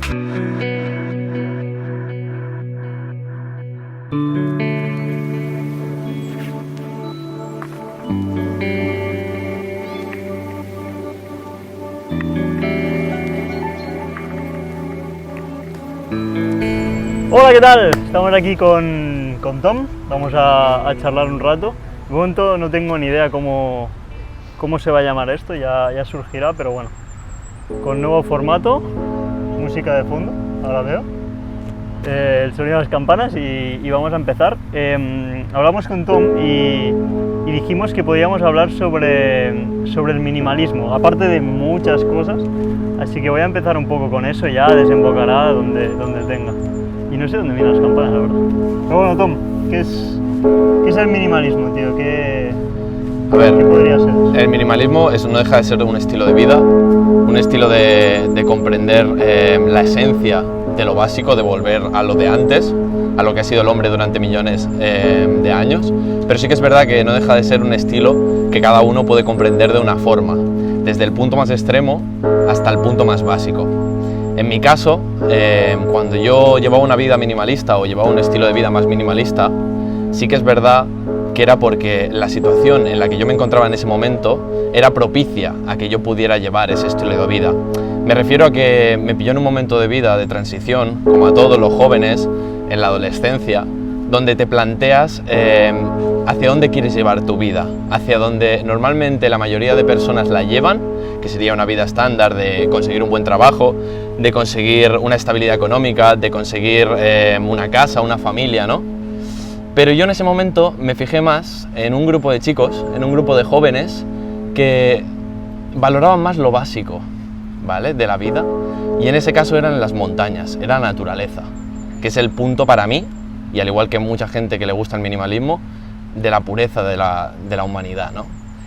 Hola, ¿qué tal? Estamos aquí con Tom, vamos a charlar un rato. De momento no tengo ni idea cómo se va a llamar esto, ya surgirá, pero bueno. Con nuevo formato, música de fondo, ahora veo, el sonido de las campanas y vamos a empezar. Hablamos con Tom y dijimos que podíamos hablar sobre el minimalismo, aparte de muchas cosas, así que voy a empezar un poco con eso, ya desembocará donde tenga. Y no sé dónde vienen las campanas, la verdad. Pero bueno, Tom, ¿qué es el minimalismo, tío? ¿Qué podría ser eso? El minimalismo no deja de ser un estilo de vida, un estilo de comprender la esencia de lo básico, de volver a lo de antes, a lo que ha sido el hombre durante millones de años. Pero sí que es verdad que no deja de ser un estilo que cada uno puede comprender de una forma, desde el punto más extremo hasta el punto más básico. En mi caso, cuando yo llevaba una vida minimalista o llevaba un estilo de vida más minimalista, sí que es verdad que era porque la situación en la que yo me encontraba en ese momento era propicia a que yo pudiera llevar ese estilo de vida. Me refiero a que me pilló en un momento de vida de transición, como a todos los jóvenes en la adolescencia, donde te planteas hacia dónde quieres llevar tu vida, hacia donde normalmente la mayoría de personas la llevan, que sería una vida estándar de conseguir un buen trabajo, de conseguir una estabilidad económica, de conseguir una casa, una familia, ¿no? Pero yo en ese momento me fijé más en un grupo de chicos, en un grupo de jóvenes que valoraban más lo básico, ¿vale?, de la vida, y en ese caso eran las montañas, era la naturaleza, que es el punto para mí, y al igual que mucha gente que le gusta el minimalismo, de la pureza de la humanidad, ¿no?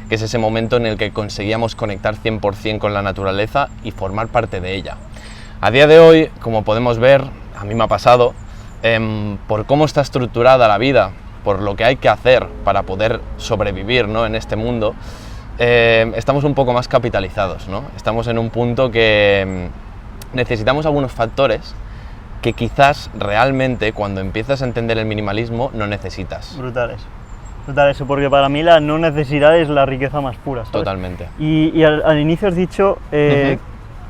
Que es ese momento en el que conseguíamos conectar 100% con la naturaleza y formar parte de ella. A día de hoy, como podemos ver, a mí me ha pasado, por cómo está estructurada la vida, por lo que hay que hacer para poder sobrevivir, ¿no?, en este mundo, estamos un poco más capitalizados, ¿no? Estamos en un punto que necesitamos algunos factores que quizás realmente cuando empiezas a entender el minimalismo no necesitas. Brutal eso, porque para mí la no necesidad es la riqueza más pura, ¿sabes? Totalmente. Y al inicio has dicho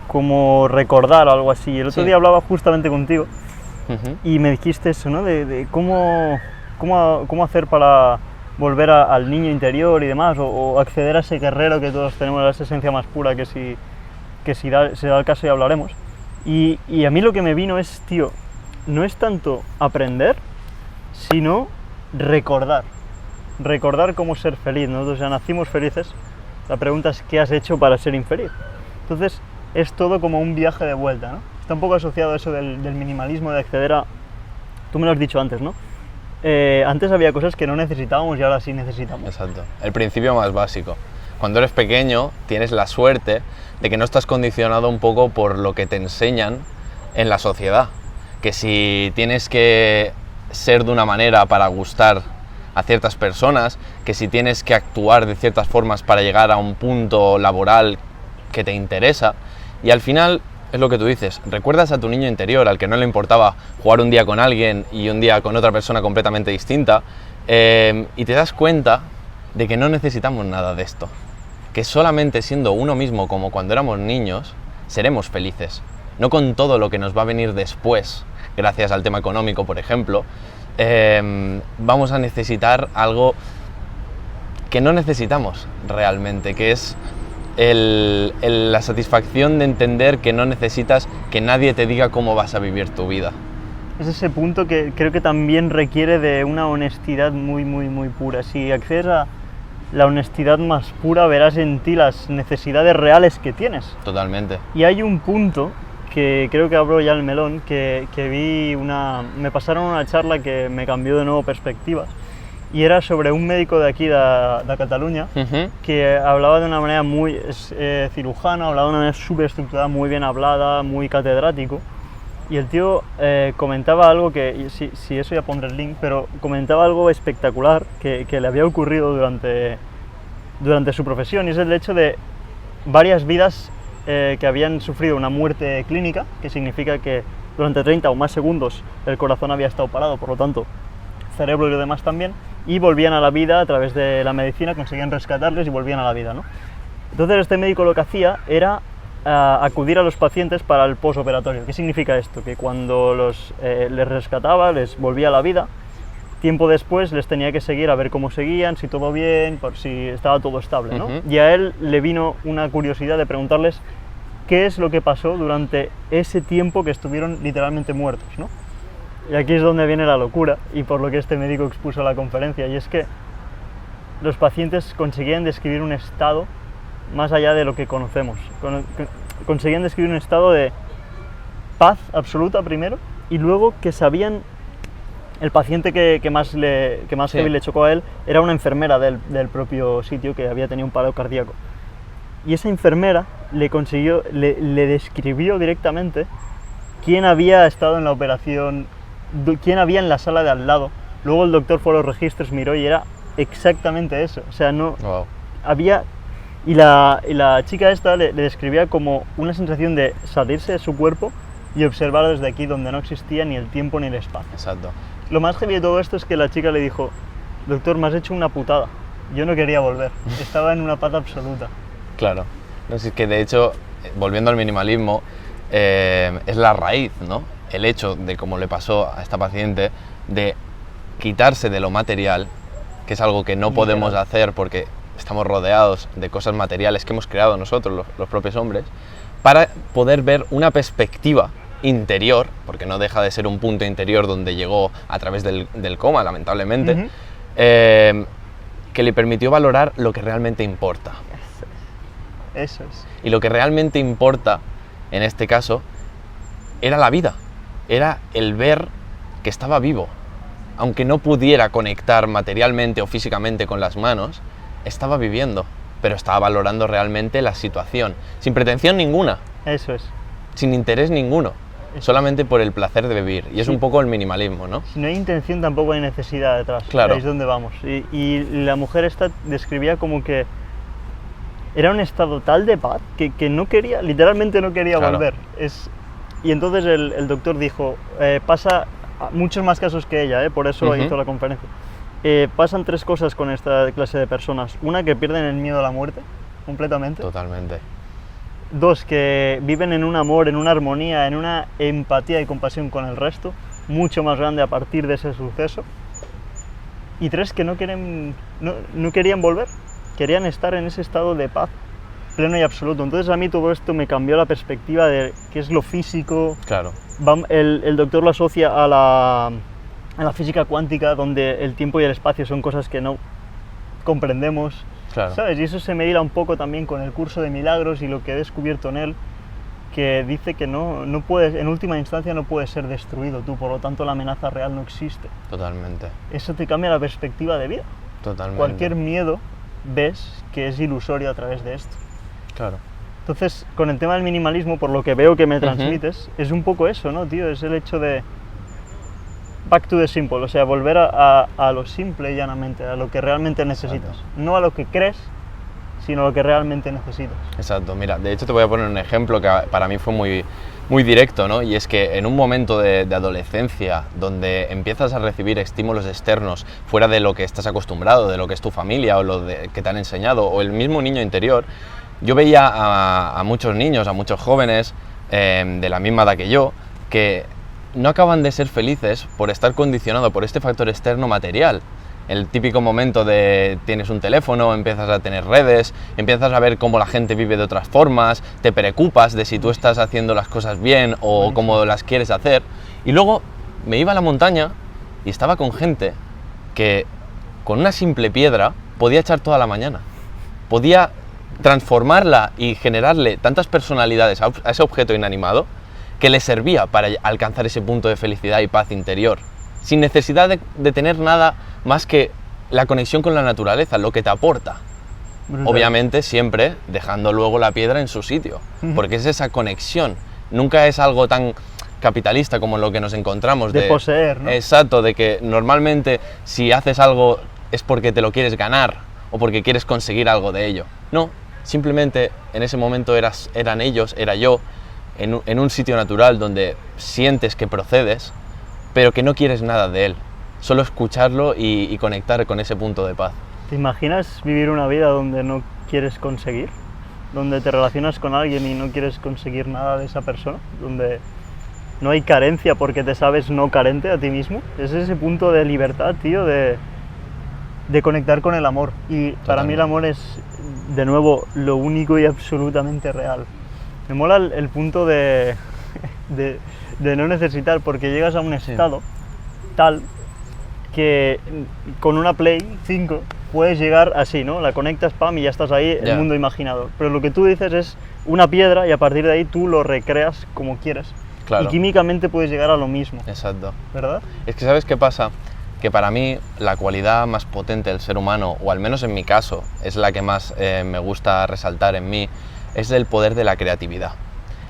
como recordar o algo así. El otro día hablaba justamente contigo y me dijiste eso, ¿no? De cómo hacer para volver al niño interior y demás, o acceder a ese guerrero que todos tenemos, a esa esencia más pura que si se da el caso y hablaremos. Y a mí lo que me vino es, tío, no es tanto aprender, sino recordar cómo ser feliz. Nosotros ya nacimos felices, la pregunta es ¿qué has hecho para ser infeliz? Entonces es todo como un viaje de vuelta, ¿no? Está un poco asociado a eso del minimalismo, de acceder a... Tú me lo has dicho antes, ¿no? Antes había cosas que no necesitábamos y ahora sí necesitamos. Exacto, el principio más básico. Cuando eres pequeño tienes la suerte de que no estás condicionado un poco por lo que te enseñan en la sociedad, que si tienes que ser de una manera para gustar a ciertas personas, que si tienes que actuar de ciertas formas para llegar a un punto laboral que te interesa, y al final es lo que tú dices, recuerdas a tu niño interior al que no le importaba jugar un día con alguien y un día con otra persona completamente distinta, y te das cuenta de que no necesitamos nada de esto, que solamente siendo uno mismo como cuando éramos niños seremos felices, no con todo lo que nos va a venir después, gracias al tema económico, por ejemplo. Vamos a necesitar algo que no necesitamos realmente, que es la satisfacción de entender que no necesitas que nadie te diga cómo vas a vivir tu vida. Es ese punto que creo que también requiere de una honestidad muy, muy, muy pura. Si accedes a la honestidad más pura, verás en ti las necesidades reales que tienes. Totalmente. Y hay un punto que creo que abro ya el melón, que me pasaron una charla que me cambió de nuevo perspectivas, y era sobre un médico de aquí, de Cataluña, que hablaba de una manera muy cirujana, hablaba de una manera súper estructurada, muy bien hablada, muy catedrático, y el tío comentaba algo que, si eso ya pondré el link, pero comentaba algo espectacular que le había ocurrido durante su profesión, y es el hecho de varias vidas que habían sufrido una muerte clínica, que significa que durante 30 o más segundos el corazón había estado parado, por lo tanto, cerebro y lo demás también, y volvían a la vida a través de la medicina, conseguían rescatarles y volvían a la vida, ¿no? Entonces este médico lo que hacía era acudir a los pacientes para el postoperatorio. ¿Qué significa esto? Que cuando les rescataba, les volvía a la vida, tiempo después les tenía que seguir a ver cómo seguían, si todo bien, por si estaba todo estable, ¿no? Y a él le vino una curiosidad de preguntarles qué es lo que pasó durante ese tiempo que estuvieron literalmente muertos, ¿no? Y aquí es donde viene la locura, y por lo que este médico expuso en la conferencia, y es que los pacientes conseguían describir un estado más allá de lo que conocemos. Conseguían describir un estado de paz absoluta primero, y luego que sabían. El paciente que más heavy le chocó a él era una enfermera del propio sitio que había tenido un paro cardíaco. Y esa enfermera le describió directamente quién había estado en la operación, quién había en la sala de al lado. Luego el doctor fue a los registros, miró y era exactamente eso. O sea, no había. Y la chica esta le describía como una sensación de salirse de su cuerpo y observar desde aquí donde no existía ni el tiempo ni el espacio. Exacto. Lo más heavy de todo esto es que la chica le dijo: doctor, me has hecho una putada, yo no quería volver, estaba en una paz absoluta. Claro, no, es que de hecho, volviendo al minimalismo, es la raíz, ¿no? El hecho de, como le pasó a esta paciente, de quitarse de lo material, que es algo que no podemos hacer porque estamos rodeados de cosas materiales que hemos creado nosotros, los propios hombres, para poder ver una perspectiva interior, porque no deja de ser un punto interior donde llegó a través del coma, lamentablemente, que le permitió valorar lo que realmente importa. Eso es. Y lo que realmente importa, en este caso, era la vida, era el ver que estaba vivo. Aunque no pudiera conectar materialmente o físicamente con las manos, estaba viviendo, pero estaba valorando realmente la situación, sin pretensión ninguna. Eso es. Sin interés ninguno. Solamente por el placer de vivir, y es un poco el minimalismo, ¿no? Si no hay intención, tampoco hay necesidad detrás. Claro. Ahí es donde vamos. Y la mujer esta describía como que era un estado tal de paz que no quería, literalmente no quería volver. Y entonces el doctor dijo, pasa muchos más casos que ella, por eso hizo la conferencia. Pasan tres cosas con esta clase de personas. Una, que pierden el miedo a la muerte, completamente. Totalmente. Dos, que viven en un amor, en una armonía, en una empatía y compasión con el resto, mucho más grande a partir de ese suceso. Y tres, que no querían volver, querían estar en ese estado de paz pleno y absoluto. Entonces a mí todo esto me cambió la perspectiva de qué es lo físico. Claro. El doctor lo asocia a la física cuántica, donde el tiempo y el espacio son cosas que no comprendemos. Claro. ¿Sabes? Y eso se me hila un poco también con el curso de milagros y lo que he descubierto en él, que dice que no puedes, en última instancia no puedes ser destruido tú, por lo tanto la amenaza real no existe. Totalmente. Eso te cambia la perspectiva de vida. Totalmente. Cualquier miedo ves que es ilusorio a través de esto. Claro. Entonces, con el tema del minimalismo, por lo que veo que me transmites, es un poco eso, ¿no, tío? Es el hecho de back to the simple, o sea, volver a lo simple y llanamente, a lo que realmente necesitas. Exacto. No a lo que crees, sino a lo que realmente necesitas. Exacto, mira, de hecho te voy a poner un ejemplo que para mí fue muy directo, ¿no? Y es que en un momento de adolescencia, donde empiezas a recibir estímulos externos fuera de lo que estás acostumbrado, de lo que es tu familia o lo que te han enseñado, o el mismo niño interior, yo veía a muchos niños, a muchos jóvenes de la misma edad que yo, que no acaban de ser felices por estar condicionado por este factor externo material. El típico momento de tienes un teléfono, empiezas a tener redes, empiezas a ver cómo la gente vive de otras formas, te preocupas de si tú estás haciendo las cosas bien o cómo las quieres hacer. Y luego me iba a la montaña y estaba con gente que con una simple piedra podía echar toda la mañana. Podía transformarla y generarle tantas personalidades a ese objeto inanimado que le servía para alcanzar ese punto de felicidad y paz interior, sin necesidad de tener nada más que la conexión con la naturaleza, lo que te aporta. Brutal. Obviamente siempre dejando luego la piedra en su sitio, porque es esa conexión, nunca es algo tan capitalista como lo que nos encontramos. De poseer, ¿no? Exacto, de que normalmente si haces algo es porque te lo quieres ganar o porque quieres conseguir algo de ello. No, simplemente en ese momento eran ellos, era yo, en un sitio natural donde sientes que procedes, pero que no quieres nada de él, solo escucharlo y conectar con ese punto de paz. ¿Te imaginas vivir una vida donde no quieres conseguir? Donde te relacionas con alguien y no quieres conseguir nada de esa persona, donde no hay carencia porque te sabes no carente a ti mismo. Es ese punto de libertad, tío, de conectar con el amor. Y para mí el amor es, de nuevo, lo único y absolutamente real. Me mola el punto de no necesitar, porque llegas a un estado tal que con una Play 5 puedes llegar así, ¿no? La conectas, pam, y ya estás ahí, el mundo imaginado. Pero lo que tú dices es una piedra y a partir de ahí tú lo recreas como quieres. Claro. Y químicamente puedes llegar a lo mismo. Exacto. ¿Verdad? Es que ¿sabes qué pasa? Que para mí la cualidad más potente del ser humano, o al menos en mi caso, es la que más me gusta resaltar en mí, es el poder de la creatividad.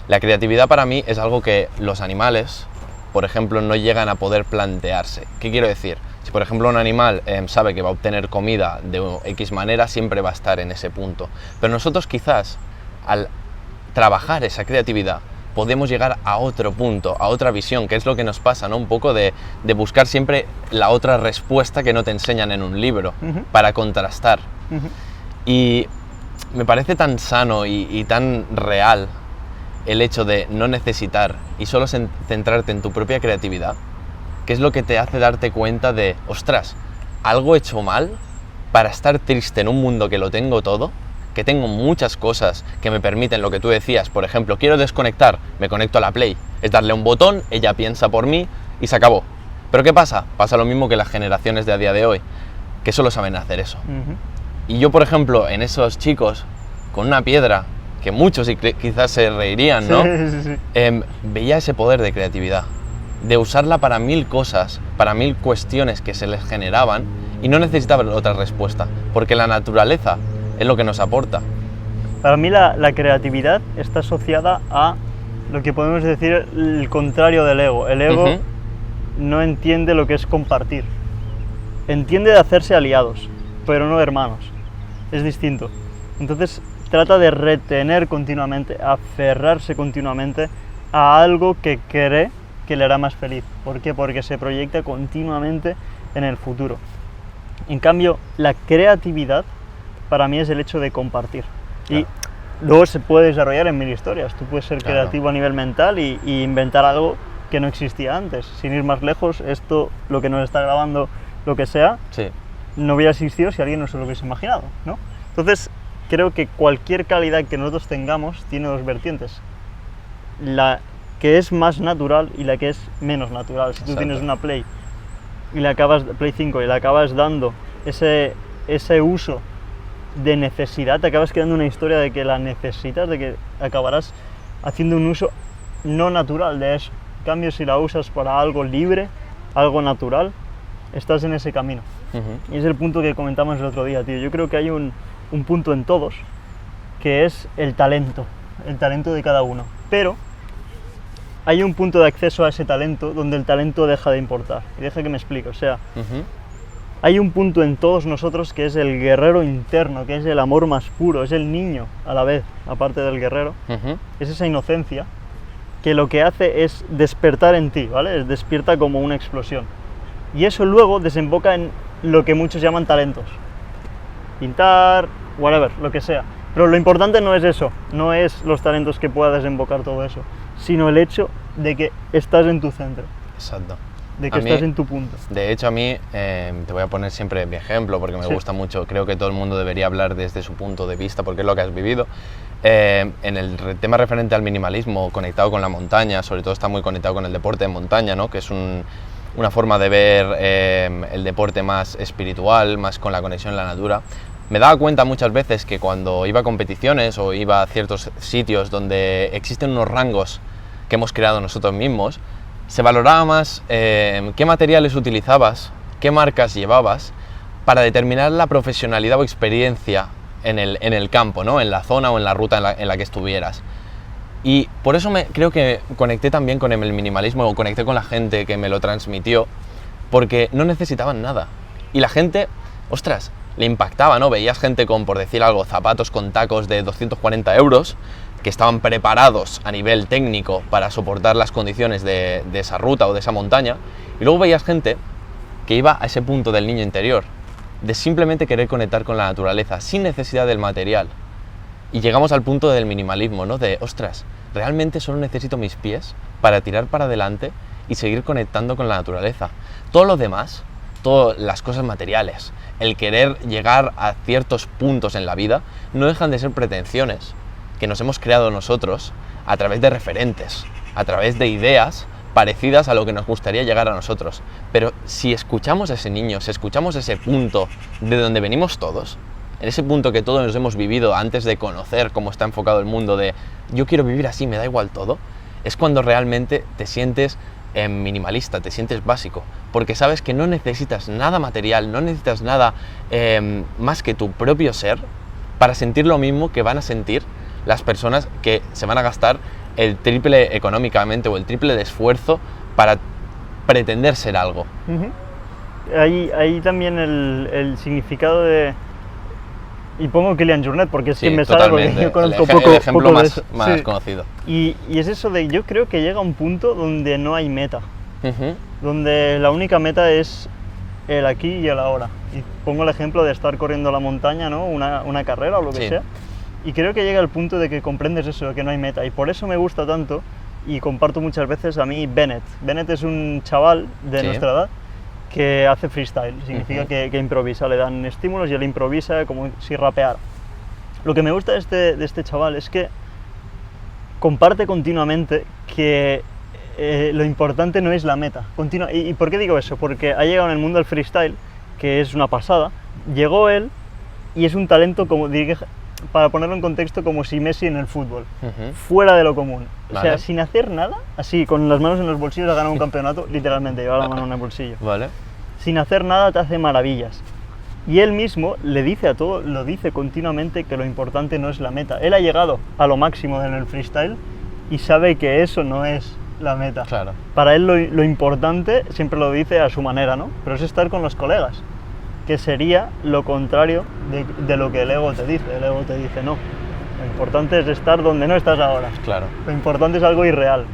La creatividad para mí es algo que los animales, por ejemplo, no llegan a poder plantearse. ¿Qué quiero decir? Si por ejemplo un animal sabe que va a obtener comida de X manera, siempre va a estar en ese punto. Pero nosotros quizás, al trabajar esa creatividad, podemos llegar a otro punto, a otra visión, que es lo que nos pasa, ¿no? Un poco de buscar siempre la otra respuesta que no te enseñan en un libro, para contrastar. Y me parece tan sano y tan real el hecho de no necesitar y solo centrarte en tu propia creatividad, que es lo que te hace darte cuenta de, ostras, algo he hecho mal para estar triste en un mundo que lo tengo todo, que tengo muchas cosas que me permiten lo que tú decías. Por ejemplo, quiero desconectar, me conecto a la Play, es darle un botón, ella piensa por mí y se acabó. Pero ¿qué pasa? Pasa lo mismo que las generaciones de a día de hoy, que solo saben hacer eso. Y yo, por ejemplo, en esos chicos, con una piedra, que muchos quizás se reirían, ¿no? Sí. Veía ese poder de creatividad, de usarla para 1000 cosas, para 1000 cuestiones que se les generaban y no necesitaban otra respuesta, porque la naturaleza es lo que nos aporta. Para mí la creatividad está asociada a lo que podemos decir el contrario del ego. El ego no entiende lo que es compartir. Entiende de hacerse aliados, pero no hermanos. Es distinto. Entonces trata de retener continuamente, aferrarse continuamente a algo que cree que le hará más feliz. ¿Por qué? Porque se proyecta continuamente en el futuro. En cambio, la creatividad para mí es el hecho de compartir. Claro. Y luego se puede desarrollar en 1000 historias. Tú puedes ser creativo a nivel mental y inventar algo que no existía antes. Sin ir más lejos, esto, lo que nos está grabando, lo que sea, no hubiera existido si alguien no se lo hubiese imaginado, ¿no? Entonces, creo que cualquier calidad que nosotros tengamos tiene dos vertientes. La que es más natural y la que es menos natural. Si tú tienes una Play y Play 5 y le acabas dando ese uso de necesidad, te acabas creando una historia de que la necesitas, de que acabarás haciendo un uso no natural de eso. En cambio, si la usas para algo libre, algo natural, estás en ese camino. Y es el punto que comentamos el otro día, tío. Yo creo que hay un punto en todos, que es el talento de cada uno. Pero hay un punto de acceso a ese talento donde el talento deja de importar. Y deja que me explique, o sea, hay un punto en todos nosotros que es el guerrero interno, que es el amor más puro, es el niño a la vez, aparte del guerrero. Es esa inocencia que lo que hace es despertar en ti, ¿vale? Despierta como una explosión. Y eso luego desemboca en lo que muchos llaman talentos. Pintar, whatever, lo que sea. Pero lo importante no es eso, no es los talentos que pueda desembocar todo eso, sino el hecho de que estás en tu centro. Exacto. De que estás en tu punto. De hecho, a mí, te voy a poner siempre mi ejemplo, porque me gusta mucho, creo que todo el mundo debería hablar desde su punto de vista, porque es lo que has vivido. En el tema referente al minimalismo, conectado con la montaña, sobre todo está muy conectado con el deporte de montaña, ¿no? Que es una forma de ver el deporte más espiritual, más con la conexión en la natura. Me daba cuenta muchas veces que cuando iba a competiciones o iba a ciertos sitios donde existen unos rangos que hemos creado nosotros mismos, se valoraba más qué materiales utilizabas, qué marcas llevabas, para determinar la profesionalidad o experiencia en el campo, ¿no? En la zona o en la ruta en la que estuvieras. Y por eso creo que conecté también con el minimalismo, o conecté con la gente que me lo transmitió, porque no necesitaban nada. Y la gente, ostras, le impactaba, ¿no? Veías gente con, por decir algo, zapatos con tacos de 240 euros, que estaban preparados a nivel técnico para soportar las condiciones de esa ruta o de esa montaña, y luego veías gente que iba a ese punto del niño interior, de simplemente querer conectar con la naturaleza, sin necesidad del material. Y llegamos al punto del minimalismo, ¿no? De, ostras, realmente solo necesito mis pies para tirar para adelante y seguir conectando con la naturaleza. Todo lo demás, todas las cosas materiales, el querer llegar a ciertos puntos en la vida, no dejan de ser pretensiones que nos hemos creado nosotros a través de referentes, a través de ideas parecidas a lo que nos gustaría llegar a nosotros. Pero si escuchamos a ese niño, si escuchamos ese punto de donde venimos todos, en ese punto que todos nos hemos vivido antes de conocer cómo está enfocado el mundo de yo quiero vivir así, me da igual todo, es cuando realmente te sientes minimalista, te sientes básico, porque sabes que no necesitas nada material, no necesitas nada más que tu propio ser para sentir lo mismo que van a sentir las personas que se van a gastar el triple económicamente o el triple de esfuerzo para pretender ser algo. Ahí también el significado de... Y pongo Kilian Jornet porque es Sí, que me sale, porque yo conozco el ejemplo poco de más eso. Sí. conocido. Y es eso de, yo creo que llega un punto donde no hay meta, donde la única meta es el aquí y el ahora. Y pongo el ejemplo de estar corriendo la montaña, ¿no? Una carrera o lo que Sí. sea. Y creo que llega el punto de que comprendes eso, de que no hay meta. Y por eso me gusta tanto, y comparto muchas veces a mí Bennett. Bennett es un chaval de Sí. nuestra edad que hace freestyle, significa que improvisa, le dan estímulos y él improvisa como si rapeara. Lo que me gusta de este chaval es que comparte continuamente que lo importante no es la meta. ¿Y por qué digo eso? Porque ha llegado en el mundo del freestyle, que es una pasada, llegó él y es un talento, como para ponerlo en contexto, como si Messi en el fútbol, fuera de lo común. O sea, Vale. sin hacer nada, así, con las manos en los bolsillos, ha ganado un campeonato, literalmente, lleva la mano en el bolsillo. Vale. Sin hacer nada te hace maravillas. Y él mismo le dice a todo, lo dice continuamente, que lo importante no es la meta. Él ha llegado a lo máximo en el freestyle y sabe que eso no es la meta. Claro. Para él lo importante, siempre lo dice a su manera, ¿no? Pero es estar con los colegas, que sería lo contrario de lo que el ego te dice. El ego te dice no. Lo importante es estar donde no estás ahora. Claro. Lo importante es algo irreal.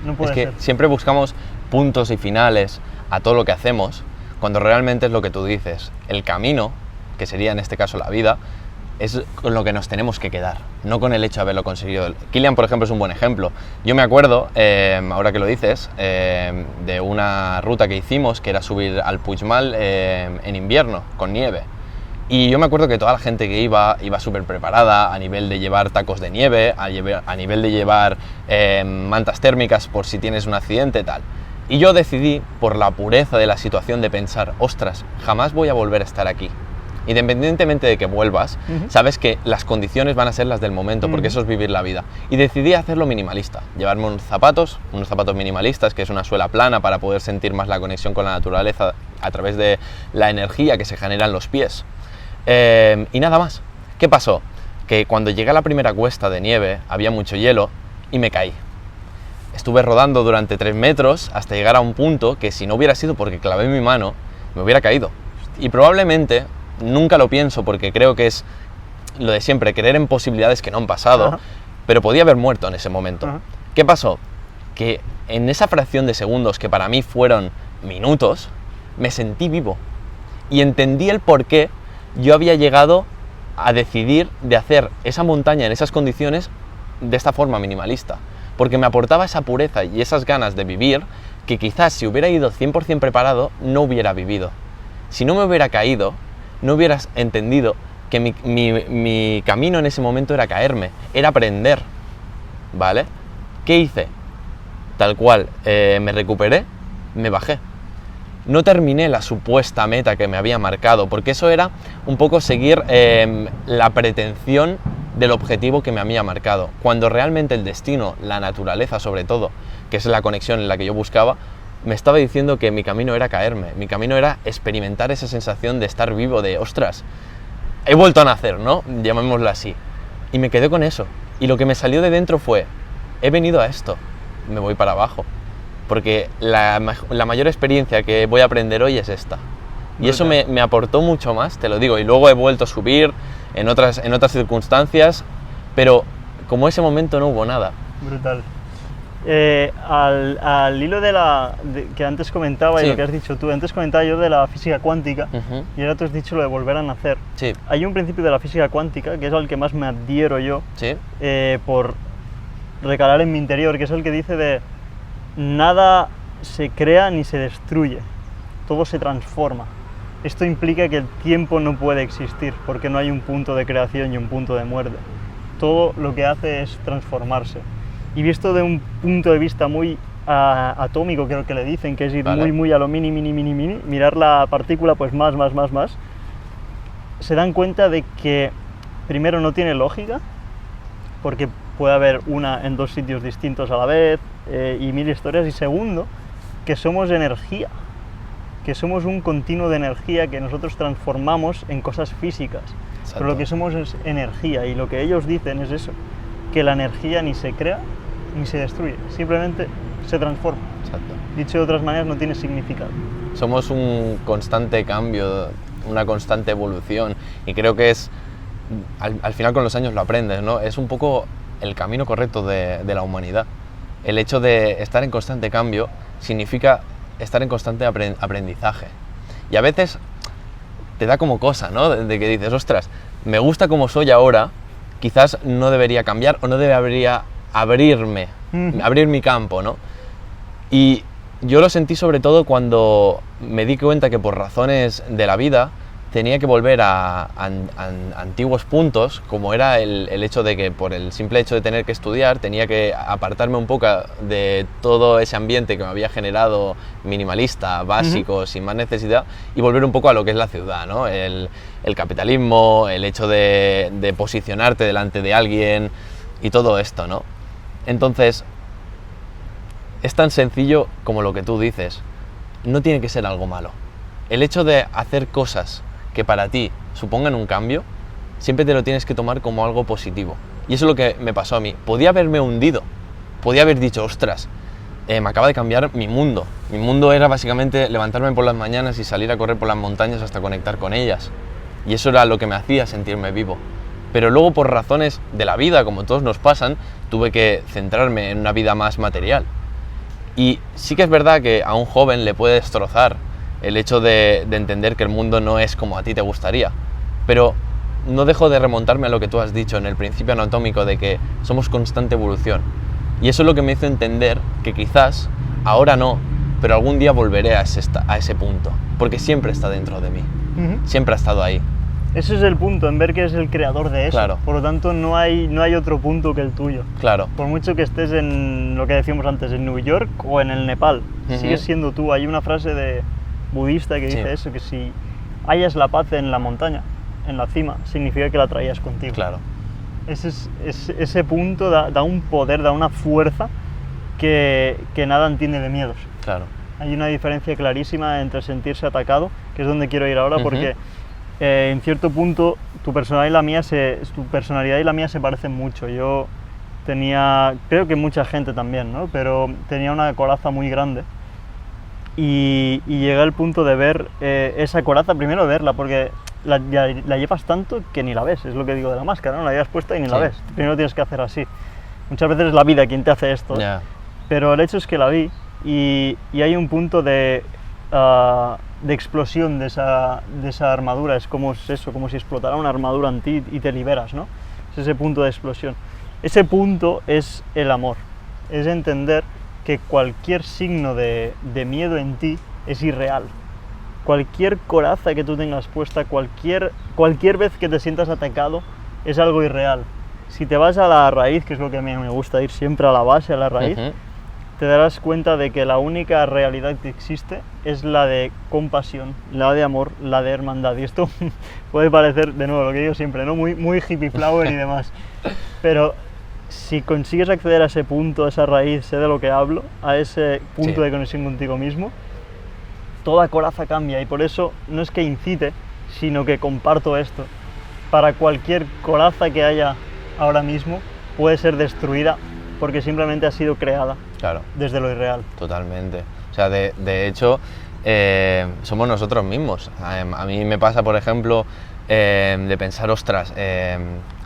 No puede Es que ser. siempre buscamos puntos y finales a todo lo que hacemos, cuando realmente es lo que tú dices. El camino, que sería en este caso la vida, es con lo que nos tenemos que quedar, no con el hecho de haberlo conseguido. Kilian, por ejemplo, es un buen ejemplo. Yo me acuerdo, ahora que lo dices, de una ruta que hicimos, que era subir al Puigmal en invierno, con nieve. Y yo me acuerdo que toda la gente que iba súper preparada a nivel de llevar tacos de nieve, a nivel de llevar mantas térmicas por si tienes un accidente, tal. Y yo decidí, por la pureza de la situación, de pensar, ostras, jamás voy a volver a estar aquí. Independientemente de que vuelvas, sabes que las condiciones van a ser las del momento, porque eso es vivir la vida. Y decidí hacerlo minimalista, llevarme unos zapatos minimalistas, que es una suela plana para poder sentir más la conexión con la naturaleza a través de la energía que se genera en los pies. Y nada más. ¿Qué pasó? Que cuando llegué a la primera cuesta de nieve había mucho hielo y me caí. Estuve rodando durante 3 metros hasta llegar a un punto que, si no hubiera sido porque clavé mi mano, me hubiera caído. Y probablemente, nunca lo pienso porque creo que es lo de siempre, creer en posibilidades que no han pasado, pero podía haber muerto en ese momento. ¿Qué pasó? Que en esa fracción de segundos, que para mí fueron minutos, me sentí vivo y entendí el por qué yo había llegado a decidir de hacer esa montaña en esas condiciones de esta forma minimalista, porque me aportaba esa pureza y esas ganas de vivir que quizás si hubiera ido 100% preparado no hubiera vivido. Si no me hubiera caído, no hubieras entendido que mi camino en ese momento era caerme, era aprender, ¿vale? ¿Qué hice? Tal cual, me recuperé, me bajé. No terminé la supuesta meta que me había marcado, porque eso era un poco seguir la pretensión del objetivo que me había marcado, cuando realmente el destino, la naturaleza sobre todo, que es la conexión en la que yo buscaba, me estaba diciendo que mi camino era caerme, mi camino era experimentar esa sensación de estar vivo, de ostras, he vuelto a nacer, ¿no? Llamémoslo así. Y me quedé con eso. Y lo que me salió de dentro fue, he venido a esto, me voy para abajo. Porque la mayor experiencia que voy a aprender hoy es esta. Y eso me aportó mucho más, te lo digo. Y luego he vuelto a subir en otras circunstancias, pero como ese momento no hubo nada. Brutal. Al hilo que antes comentaba, sí, y lo que has dicho tú, antes comentaba yo de la física cuántica, y ahora tú has dicho lo de volver a nacer. Sí. Hay un principio de la física cuántica, que es al que más me adhiero yo, sí, por recalar en mi interior, que es el que dice de nada se crea ni se destruye, todo se transforma. Esto implica que el tiempo no puede existir, porque no hay un punto de creación y un punto de muerte. Todo lo que hace es transformarse. Y visto de un punto de vista muy atómico, creo que le dicen, que es ir muy a lo mini, mirar la partícula pues más, se dan cuenta de que primero no tiene lógica, porque puede haber una en dos sitios distintos a la vez, y mil historias, y segundo, que somos energía, que somos un continuo de energía que nosotros transformamos en cosas físicas. Exacto. Pero lo que somos es energía, y lo que ellos dicen es eso, que la energía ni se crea ni se destruye, simplemente se transforma. Exacto. Dicho de otras maneras, no tiene significado. Somos un constante cambio, una constante evolución, y creo que es, al final con los años lo aprendes, ¿no? Es un poco el camino correcto de la humanidad. El hecho de estar en constante cambio significa estar en constante aprendizaje. Y a veces te da como cosa, ¿no? De que dices, ostras, me gusta como soy ahora, quizás no debería cambiar o no debería abrir mi campo, ¿no? Y yo lo sentí sobre todo cuando me di cuenta que por razones de la vida tenía que volver a antiguos puntos, como era el hecho de que por el simple hecho de tener que estudiar tenía que apartarme un poco de todo ese ambiente que me había generado minimalista, básico, sin más necesidad, y volver un poco a lo que es la ciudad, ¿no? El capitalismo, el hecho de posicionarte delante de alguien y todo esto, ¿no? Entonces, es tan sencillo como lo que tú dices, no tiene que ser algo malo. El hecho de hacer cosas que para ti supongan un cambio, siempre te lo tienes que tomar como algo positivo. Y eso es lo que me pasó a mí. Podía haberme hundido, podía haber dicho, ostras, me acaba de cambiar mi mundo. Mi mundo era básicamente levantarme por las mañanas y salir a correr por las montañas hasta conectar con ellas. Y eso era lo que me hacía sentirme vivo. Pero luego, por razones de la vida, como todos nos pasan, tuve que centrarme en una vida más material. Y sí que es verdad que a un joven le puede destrozar el hecho de entender que el mundo no es como a ti te gustaría. Pero no dejo de remontarme a lo que tú has dicho en el principio anatómico de que somos constante evolución. Y eso es lo que me hizo entender que quizás, ahora no, pero algún día volveré a ese punto. Porque siempre está dentro de mí. Siempre ha estado ahí. Ese es el punto, en ver que es el creador de eso. Claro. Por lo tanto, no hay otro punto que el tuyo. Claro. Por mucho que estés en lo que decíamos antes, en New York o en el Nepal, sigues siendo tú. Hay una frase budista que dice eso, que si hallas la paz en la montaña, en la cima, significa que la traías contigo. Claro. Ese punto da un poder, da una fuerza que nada entiende de miedos. Claro. Hay una diferencia clarísima entre sentirse atacado, que es donde quiero ir ahora, porque en cierto punto tu personalidad y la mía se parecen mucho. Yo tenía, creo que mucha gente también, ¿no? Pero tenía una coraza muy grande y llegué al punto de ver esa coraza, primero verla, porque la llevas tanto que ni la ves, es lo que digo de la máscara, ¿no? La llevas puesta y ni la ves, primero tienes que hacer así. Muchas veces es la vida quien te hace esto, pero el hecho es que la vi y hay un punto de explosión de esa armadura. Es como si explotara una armadura en ti y te liberas, ¿no? Es ese punto de explosión. Ese punto es el amor, es entender que cualquier signo de miedo en ti es irreal. Cualquier coraza que tú tengas puesta, cualquier vez que te sientas atacado, es algo irreal. Si te vas a la raíz, que es lo que a mí me gusta ir siempre a la base, a la raíz, te darás cuenta de que la única realidad que existe es la de compasión, la de amor, la de hermandad. Y esto puede parecer, de nuevo, lo que digo siempre, ¿no? Muy hippie flower y demás. Pero si consigues acceder a ese punto, a esa raíz, sé de lo que hablo, a ese punto de conexión contigo mismo, toda coraza cambia. Y por eso no es que incite, sino que comparto esto. Para cualquier coraza que haya ahora mismo, puede ser destruida porque simplemente ha sido creada. Claro. Desde lo irreal. Totalmente. O sea, de hecho, somos nosotros mismos. A mí me pasa, por ejemplo, de pensar, ostras,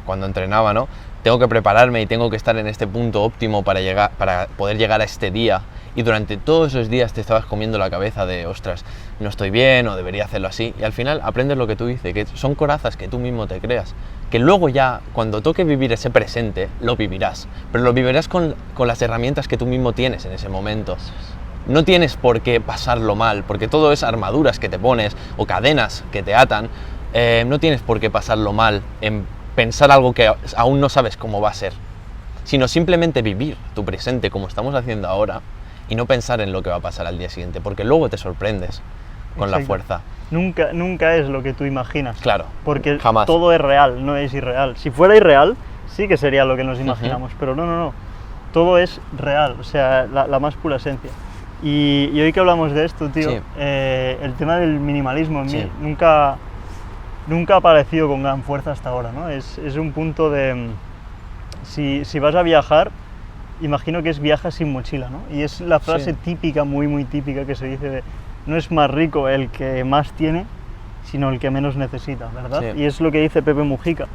cuando entrenaba, ¿no? Tengo que prepararme y tengo que estar en este punto óptimo para poder llegar a este día. Y durante todos esos días te estabas comiendo la cabeza de, ostras, no estoy bien o debería hacerlo así. Y al final aprendes lo que tú dices, que son corazas que tú mismo te creas. Que luego ya, cuando toque vivir ese presente, lo vivirás. Pero lo vivirás con las herramientas que tú mismo tienes en ese momento. No tienes por qué pasarlo mal, porque todo es armaduras que te pones o cadenas que te atan. No tienes por qué pasarlo mal en pensar algo que aún no sabes cómo va a ser, sino simplemente vivir tu presente como estamos haciendo ahora y no pensar en lo que va a pasar al día siguiente, porque luego te sorprendes con la fuerza. Nunca es lo que tú imaginas. Claro, porque jamás. Todo es real, no es irreal. Si fuera irreal, sí que sería lo que nos imaginamos, pero no. Todo es real, o sea, la más pura esencia. Y hoy que hablamos de esto, tío, Sí. El tema del minimalismo en mí Sí. nunca ha aparecido con gran fuerza hasta ahora, ¿no? Es un punto de... Si vas a viajar, imagino que es viaja sin mochila, ¿no? Y es la frase típica, muy típica, que se dice de no es más rico el que más tiene, sino el que menos necesita, ¿verdad? Sí. Y es lo que dice Pepe Mujica,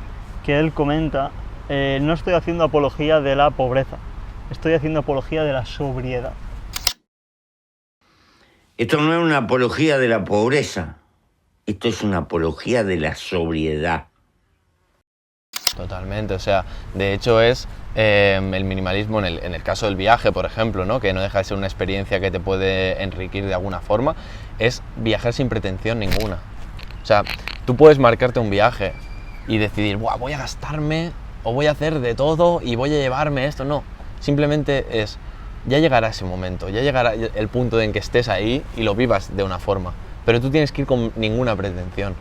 que él comenta, no estoy haciendo apología de la pobreza, estoy haciendo apología de la sobriedad. Esto no es una apología de la pobreza, esto es una apología de la sobriedad. Totalmente, o sea, de hecho es el minimalismo en el caso del viaje, por ejemplo, ¿no? Que no deja de ser una experiencia que te puede enriquecer de alguna forma, es viajar sin pretensión ninguna. O sea, tú puedes marcarte un viaje y decidir, "Buah, voy a gastarme o voy a hacer de todo y voy a llevarme esto", no, simplemente es, ya llegará ese momento, ya llegará el punto en que estés ahí y lo vivas de una forma, pero tú tienes que ir con ninguna pretensión.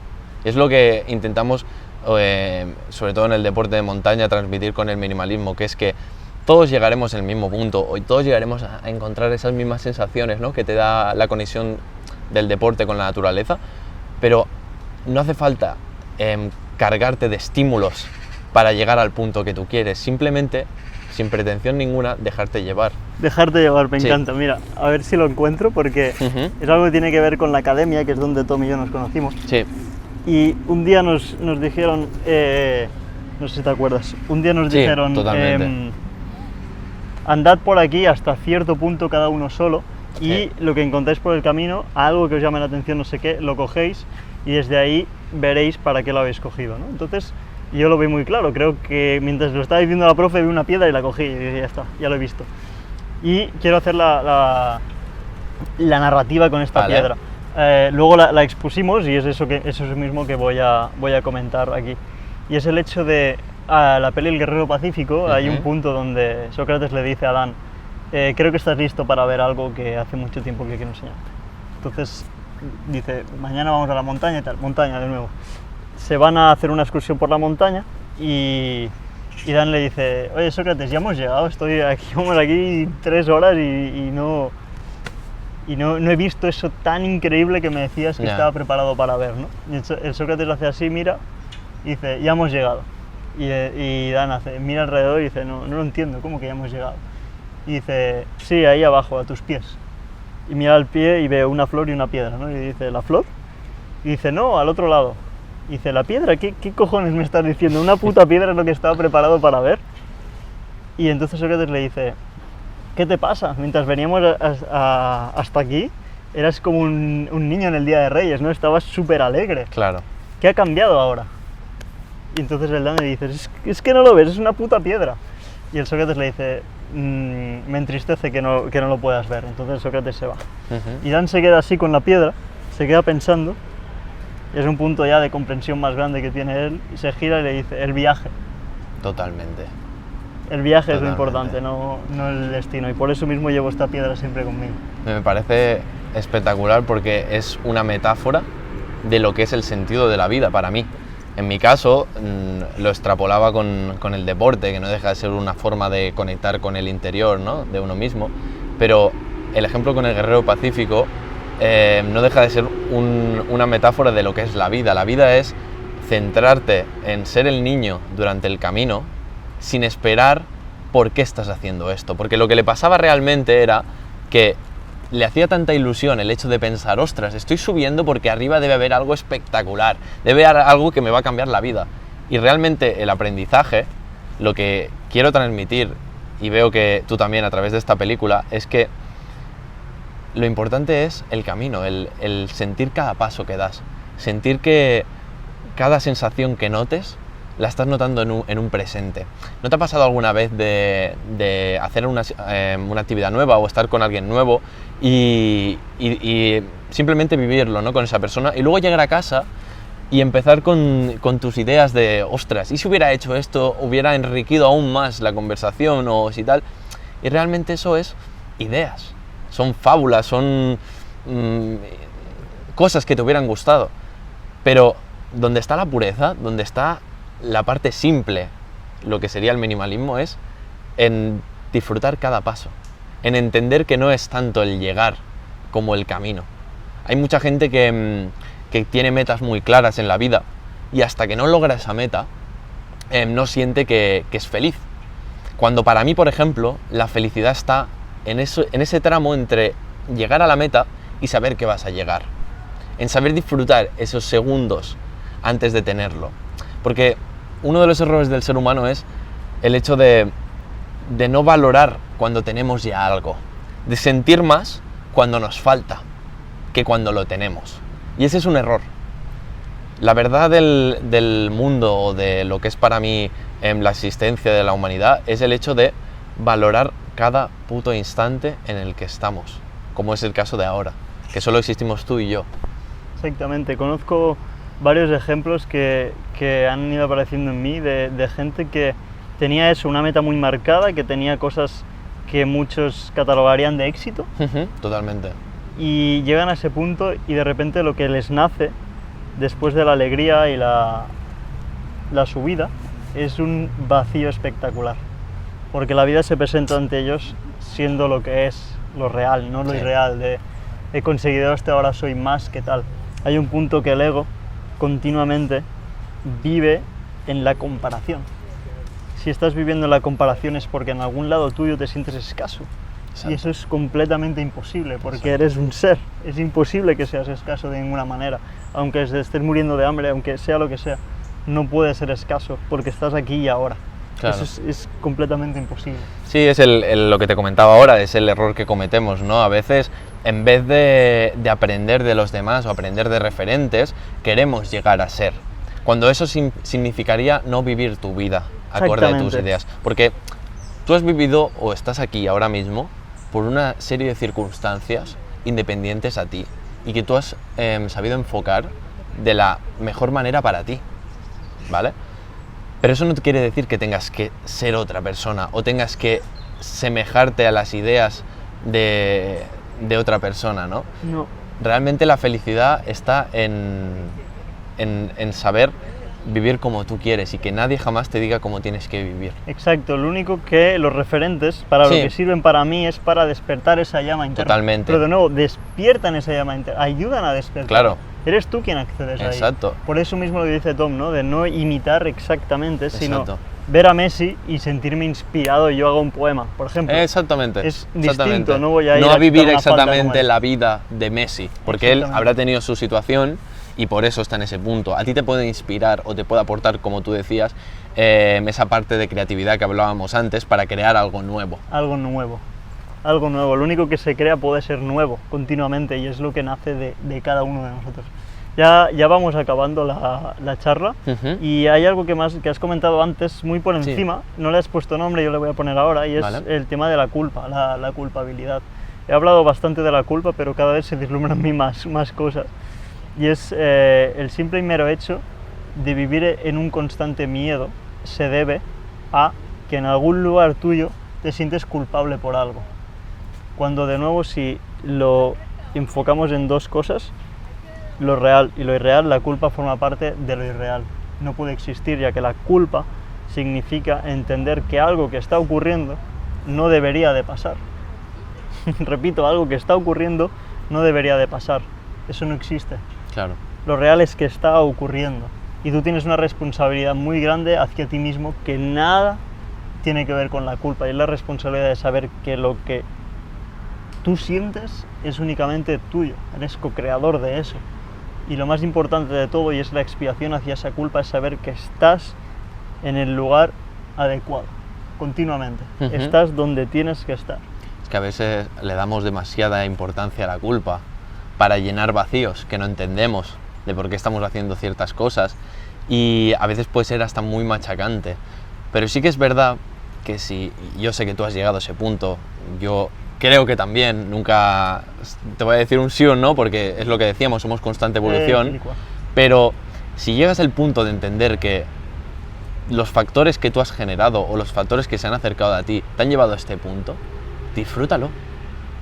Es lo que intentamos, sobre todo en el deporte de montaña, transmitir con el minimalismo, que es que todos llegaremos al mismo punto, y todos llegaremos a encontrar esas mismas sensaciones, ¿no? Que te da la conexión del deporte con la naturaleza, pero no hace falta cargarte de estímulos para llegar al punto que tú quieres, simplemente, sin pretensión ninguna, dejarte llevar. Dejarte llevar, me Sí. encanta. Mira, a ver si lo encuentro, porque es algo que tiene que ver con la academia, que es donde Tom y yo nos conocimos. Sí, Y un día nos dijeron, no sé si te acuerdas, un día nos Sí, dijeron, totalmente. andad por aquí hasta cierto punto cada uno solo, y Sí. lo que encontráis por el camino, algo que os llame la atención, no sé qué, lo cogéis y desde ahí veréis para qué lo habéis cogido, ¿no? Entonces yo lo vi muy claro, creo que mientras lo estaba diciendo la profe vi una piedra y la cogí y dije, ya está, ya lo he visto. Y quiero hacer la narrativa con esta Vale. piedra. Luego la expusimos y es eso mismo que voy a comentar aquí. Y es el hecho de, la peli El Guerrero Pacífico, hay un punto donde Sócrates le dice a Adán, creo que estás listo para ver algo que hace mucho tiempo que quiero enseñarte. Entonces dice, mañana vamos a la montaña y tal, montaña de nuevo. Se van a hacer una excursión por la montaña y Dan le dice, oye Sócrates, ya hemos llegado, vamos aquí 3 horas y no he visto eso tan increíble que me decías que Ya. estaba preparado para ver, ¿no? Y el Sócrates lo hace así, mira, y dice, ya hemos llegado. Y Dan mira alrededor y dice, no lo entiendo, ¿cómo que ya hemos llegado? Y dice, sí, ahí abajo, a tus pies. Y mira al pie y ve una flor y una piedra, ¿no? Y dice, ¿la flor? Y dice, no, al otro lado. Y dice, ¿la piedra? ¿Qué cojones me estás diciendo? Una puta piedra es lo que estaba preparado para ver. Y entonces Sócrates le dice, ¿qué te pasa? Mientras veníamos hasta aquí, eras como un niño en el Día de Reyes, ¿no? Estabas súper alegre. claro. ¿Qué ha cambiado ahora? Y entonces el Dan le dice, es que no lo ves, es una puta piedra. Y el Sócrates le dice, me entristece que no lo puedas ver. Entonces Sócrates se va. Y Dan se queda así con la piedra, se queda pensando, y es un punto ya de comprensión más grande que tiene él, y se gira y le dice, el viaje. Totalmente. El viaje es lo Totalmente. importante, no el destino. Y por eso mismo llevo esta piedra siempre conmigo. Me parece espectacular porque es una metáfora de lo que es el sentido de la vida para mí. En mi caso, lo extrapolaba con el deporte, que no deja de ser una forma de conectar con el interior, ¿no? De uno mismo, pero el ejemplo con el Guerrero Pacífico no deja de ser una metáfora de lo que es la vida. La vida es centrarte en ser el niño durante el camino sin esperar por qué estás haciendo esto, porque lo que le pasaba realmente era que le hacía tanta ilusión el hecho de pensar, ostras, estoy subiendo porque arriba debe haber algo espectacular, debe haber algo que me va a cambiar la vida. Y realmente el aprendizaje, lo que quiero transmitir, y veo que tú también a través de esta película, es que lo importante es el camino, el sentir cada paso que das, sentir que cada sensación que notes la estás notando en un presente. ¿No te ha pasado alguna vez de hacer una actividad nueva o estar con alguien nuevo y simplemente vivirlo, ¿no?, con esa persona, y luego llegar a casa y empezar con tus ideas de, ostras, ¿y si hubiera hecho esto, hubiera enriquecido aún más la conversación o si tal? Y realmente eso es ideas, son fábulas, son cosas que te hubieran gustado. Pero donde está la pureza, donde está la parte simple, lo que sería el minimalismo, es en disfrutar cada paso, en entender que no es tanto el llegar como el camino. Hay mucha gente que tiene metas muy claras en la vida y hasta que no logra esa meta no siente que es feliz. Cuando para mí, por ejemplo, la felicidad está en ese tramo entre llegar a la meta y saber que vas a llegar, en saber disfrutar esos segundos antes de tenerlo. Porque uno de los errores del ser humano es el hecho de no valorar cuando tenemos ya algo, de sentir más cuando nos falta que cuando lo tenemos. Y ese es un error. La verdad del mundo, o de lo que es para mí la existencia de la humanidad, es el hecho de valorar cada puto instante en el que estamos, como es el caso de ahora, que solo existimos tú y yo. Exactamente, conozco varios ejemplos que han ido apareciendo en mí de gente que tenía eso, una meta muy marcada, que tenía cosas que muchos catalogarían de éxito. Totalmente. Y llegan a ese punto y de repente lo que les nace después de la alegría y la subida es un vacío espectacular, porque la vida se presenta ante ellos siendo lo que es, lo real, no lo irreal, de he conseguido esto, ahora soy más que tal. Hay un punto que el ego continuamente vive en la comparación. Si estás viviendo en la comparación es porque en algún lado tuyo te sientes escaso. Exacto. Y eso es completamente imposible, porque eres un ser. Es imposible que seas escaso de ninguna manera. Aunque estés muriendo de hambre, aunque sea lo que sea, no puedes ser escaso porque estás aquí y ahora. Claro. Eso es completamente imposible. Sí, es lo que te comentaba ahora, es el error que cometemos, ¿no? A veces, en vez de aprender de los demás o aprender de referentes, queremos llegar a ser. Cuando eso significaría no vivir tu vida acorde a tus ideas. Porque tú has vivido o estás aquí ahora mismo por una serie de circunstancias independientes a ti y que tú has sabido enfocar de la mejor manera para ti, ¿vale? Pero eso no quiere decir que tengas que ser otra persona o tengas que semejarte a las ideas de otra persona, ¿no? No. Realmente la felicidad está en saber vivir como tú quieres y que nadie jamás te diga cómo tienes que vivir. Exacto, lo único que los referentes para lo que sirven para mí es para despertar esa llama interna. Totalmente. Pero de nuevo, despiertan esa llama interna, ayudan a despertar. Claro. Eres tú quien accedes ahí. Exacto. Por eso mismo lo que dice Tom, ¿no? De no imitar exactamente, sino ver a Messi y sentirme inspirado y yo hago un poema, por ejemplo. Exactamente. Es distinto, no voy a ir a vivir exactamente la vida de Messi, porque él habrá tenido su situación y por eso está en ese punto. A ti te puede inspirar o te puede aportar, como tú decías, esa parte de creatividad que hablábamos antes para crear algo nuevo. Algo nuevo. Algo nuevo. Lo único que se crea puede ser nuevo continuamente y es lo que nace de cada uno de nosotros. Ya vamos acabando la charla y hay algo que has comentado antes muy por encima, no le has puesto nombre, yo le voy a poner ahora, y es el tema de la culpa, la culpabilidad. He hablado bastante de la culpa, pero cada vez se vislumbran en mí más cosas. Y es el simple y mero hecho de vivir en un constante miedo se debe a que en algún lugar tuyo te sientes culpable por algo. Cuando de nuevo, si lo enfocamos en dos cosas, lo real y lo irreal, la culpa forma parte de lo irreal. No puede existir, ya que la culpa significa entender que algo que está ocurriendo no debería de pasar. Repito, algo que está ocurriendo no debería de pasar. Eso no existe. Claro. Lo real es que está ocurriendo y tú tienes una responsabilidad muy grande hacia ti mismo que nada tiene que ver con la culpa, y es la responsabilidad de saber que lo que tú sientes es únicamente tuyo, eres co-creador de eso. Y lo más importante de todo, y es la expiación hacia esa culpa, es saber que estás en el lugar adecuado, continuamente. Estás donde tienes que estar. Es que a veces le damos demasiada importancia a la culpa para llenar vacíos que no entendemos de por qué estamos haciendo ciertas cosas, y a veces puede ser hasta muy machacante. Pero sí que es verdad que si, yo sé que tú has llegado a ese punto, yo creo que también, nunca te voy a decir un sí o no, porque es lo que decíamos, somos constante evolución, pero si llegas al punto de entender que los factores que tú has generado o los factores que se han acercado a ti te han llevado a este punto, disfrútalo.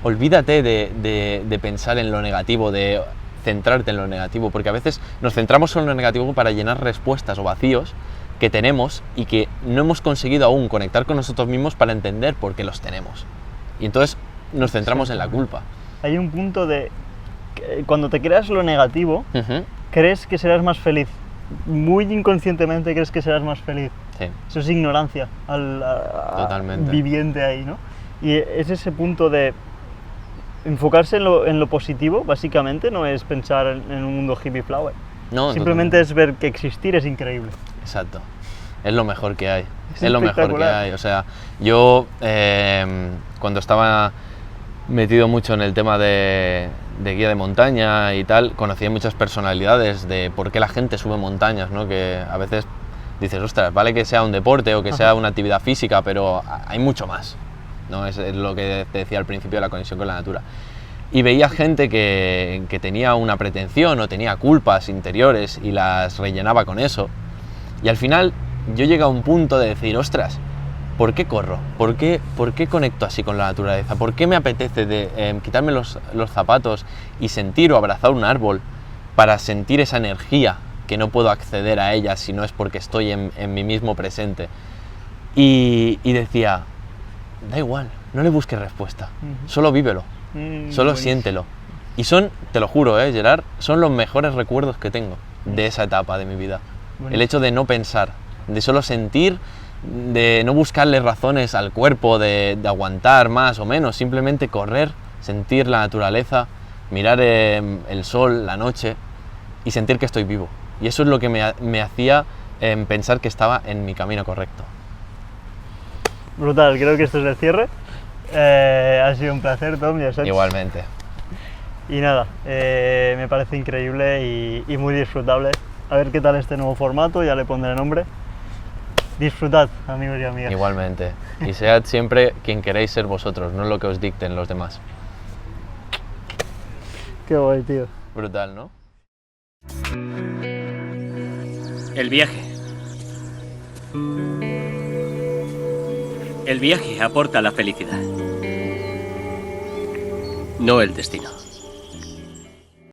Olvídate de pensar en lo negativo, de centrarte en lo negativo, porque a veces nos centramos en lo negativo para llenar respuestas o vacíos que tenemos y que no hemos conseguido aún conectar con nosotros mismos para entender por qué los tenemos. Y entonces nos centramos en la culpa. Hay un punto de que cuando te creas lo negativo, crees que serás más feliz. Muy inconscientemente crees que serás más feliz. Sí. Eso es ignorancia Totalmente. Viviente ahí, ¿no? Y es ese punto de enfocarse en lo positivo, básicamente, no es pensar en un mundo hippie flower. No, simplemente es ver que existir es increíble. Exacto. Es lo mejor que hay. Es lo mejor que hay. O sea, yo cuando estaba metido mucho en el tema de guía de montaña y tal, conocí a muchas personalidades de por qué la gente sube montañas, ¿no? Que a veces dices, ostras, vale que sea un deporte o que sea una actividad física, pero hay mucho más, ¿no? Es lo que te decía al principio de la conexión con la natura. Y veía gente que tenía una pretensión o tenía culpas interiores y las rellenaba con eso. Y al final yo llegué a un punto de decir, ostras, ¿por qué corro? ¿Por qué conecto así con la naturaleza? ¿Por qué me apetece quitarme los zapatos y sentir o abrazar un árbol para sentir esa energía que no puedo acceder a ella si no es porque estoy en mi mismo presente? Y decía, da igual, no le busques respuesta, solo vívelo, solo siéntelo. Y son, te lo juro, Gerard, son los mejores recuerdos que tengo de esa etapa de mi vida. El hecho de no pensar, de solo sentir, de no buscarle razones al cuerpo, de aguantar más o menos, simplemente correr, sentir la naturaleza, mirar el sol, la noche y sentir que estoy vivo. Y eso es lo que me hacía pensar que estaba en mi camino correcto. Brutal, creo que esto es el cierre. Ha sido un placer, Tom, ya sabes. Igualmente. Y nada, me parece increíble y muy disfrutable. A ver qué tal este nuevo formato, ya le pondré nombre. Disfrutad, amigos y amigas. Igualmente. Y sead siempre quien queréis ser vosotros, no lo que os dicten los demás. Qué guay, tío. Brutal, ¿no? El viaje. El viaje aporta la felicidad, no el destino.